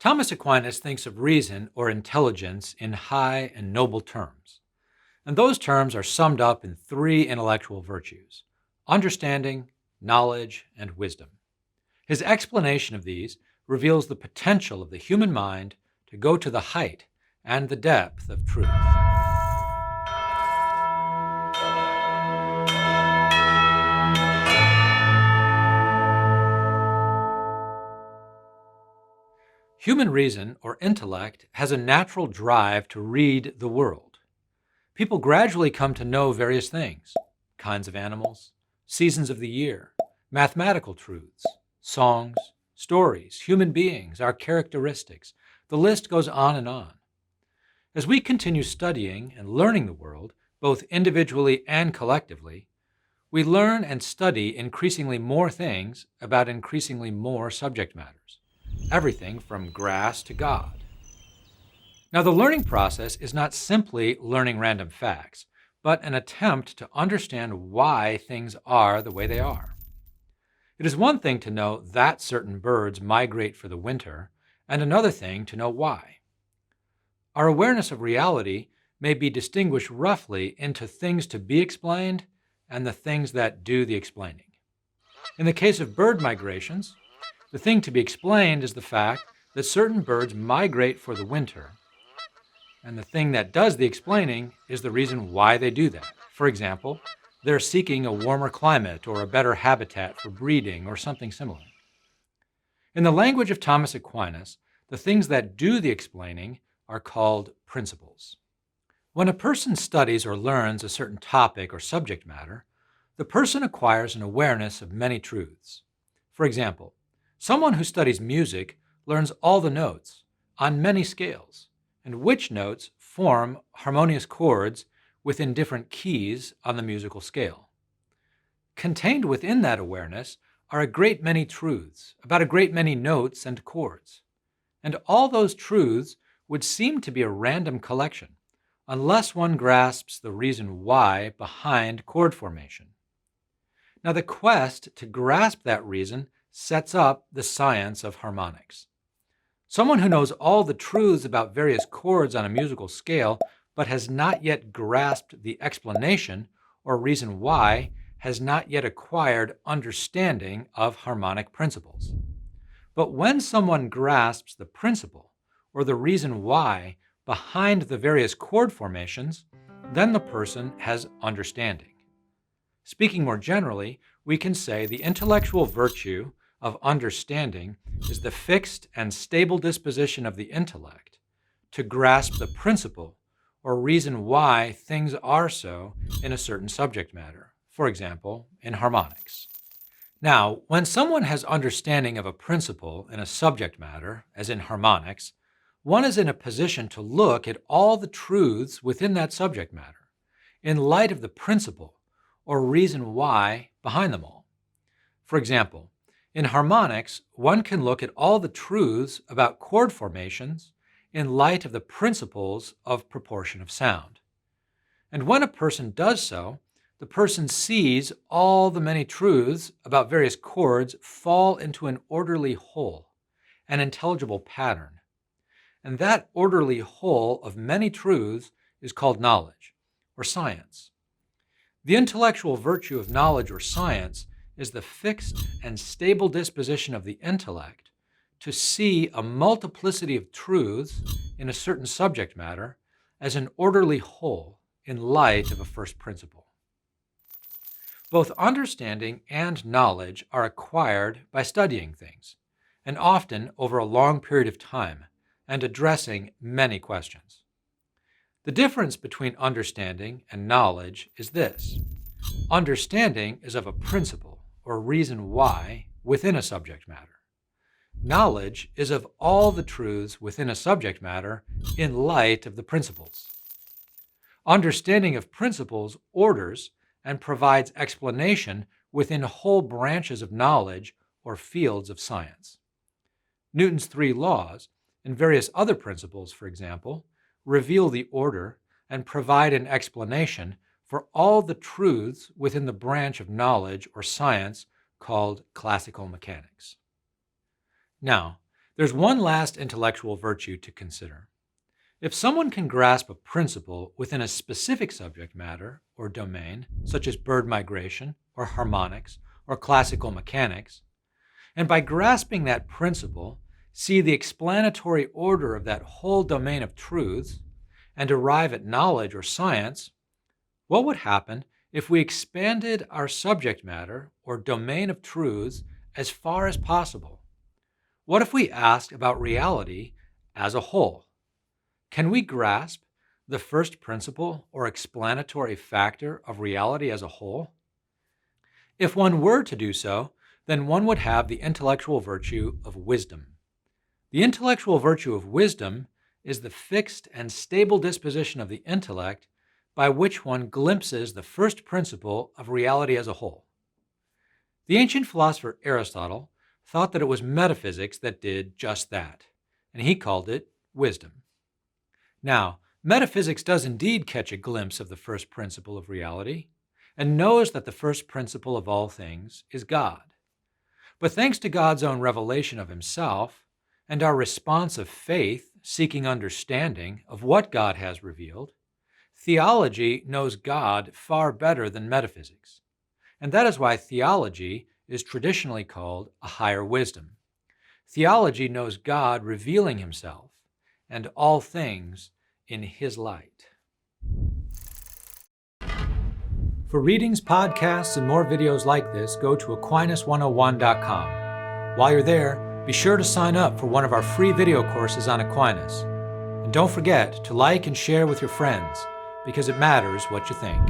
Thomas Aquinas thinks of reason or intelligence in high and noble terms. And those terms are summed up in three intellectual virtues: understanding, knowledge, and wisdom. His explanation of these reveals the potential of the human mind to go to the height and the depth of truth. Human reason or intellect has a natural drive to read the world. People gradually come to know various things: kinds of animals, seasons of the year, mathematical truths, songs, stories, human beings, our characteristics. The list goes on and on. As we continue studying and learning the world, both individually and collectively, we learn and study increasingly more things about increasingly more subject matters, everything from grass to God. Now, the learning process is not simply learning random facts, but an attempt to understand why things are the way they are. It is one thing to know that certain birds migrate for the winter, and another thing to know why. Our awareness of reality may be distinguished roughly into things to be explained and the things that do the explaining. In the case of bird migrations, the thing to be explained is the fact that certain birds migrate for the winter, and the thing that does the explaining is the reason why they do that. For example, they're seeking a warmer climate or a better habitat for breeding or something similar. In the language of Thomas Aquinas, the things that do the explaining are called principles. When a person studies or learns a certain topic or subject matter, the person acquires an awareness of many truths. For example, someone who studies music learns all the notes on many scales, and which notes form harmonious chords within different keys on the musical scale. Contained within that awareness are a great many truths about a great many notes and chords. And all those truths would seem to be a random collection, unless one grasps the reason why behind chord formation. Now, the quest to grasp that reason sets up the science of harmonics. Someone who knows all the truths about various chords on a musical scale but has not yet grasped the explanation or reason why has not yet acquired understanding of harmonic principles. But when someone grasps the principle or the reason why behind the various chord formations, then the person has understanding. Speaking more generally, we can say the intellectual virtue of understanding is the fixed and stable disposition of the intellect to grasp the principle or reason why things are so in a certain subject matter, for example, in harmonics. Now, when someone has understanding of a principle in a subject matter, as in harmonics, one is in a position to look at all the truths within that subject matter in light of the principle or reason why behind them all. For example, in harmonics, one can look at all the truths about chord formations in light of the principles of proportion of sound. And when a person does so, the person sees all the many truths about various chords fall into an orderly whole, an intelligible pattern. And that orderly whole of many truths is called knowledge, or science. The intellectual virtue of knowledge or science is the fixed and stable disposition of the intellect to see a multiplicity of truths in a certain subject matter as an orderly whole in light of a first principle. Both understanding and knowledge are acquired by studying things, and often over a long period of time, and addressing many questions. The difference between understanding and knowledge is this: understanding is of a principle or reason why within a subject matter. Knowledge is of all the truths within a subject matter in light of the principles. Understanding of principles orders and provides explanation within whole branches of knowledge or fields of science. Newton's three laws and various other principles, for example, reveal the order and provide an explanation for all the truths within the branch of knowledge or science called classical mechanics. Now, There's one last intellectual virtue to consider. If someone can grasp a principle within a specific subject matter or domain, such as bird migration or harmonics or classical mechanics, and by grasping that principle, see the explanatory order of that whole domain of truths, and arrive at knowledge or science, what would happen if we expanded our subject matter or domain of truths as far as possible? What if we asked about reality as a whole? Can we grasp the first principle or explanatory factor of reality as a whole? If one were to do so, then one would have the intellectual virtue of wisdom. The intellectual virtue of wisdom is the fixed and stable disposition of the intellect by which one glimpses the first principle of reality as a whole. The ancient philosopher Aristotle thought that it was metaphysics that did just that, and he called it wisdom. Now, metaphysics does indeed catch a glimpse of the first principle of reality and knows that the first principle of all things is God. But thanks to God's own revelation of himself and our response of faith seeking understanding of what God has revealed, theology knows God far better than metaphysics. And that is why theology is traditionally called a higher wisdom. Theology knows God revealing himself and all things in his light. For readings, podcasts, and more videos like this, go to Aquinas101.com. While you're there, be sure to sign up for one of our free video courses on Aquinas. And don't forget to like and share with your friends, because it matters what you think.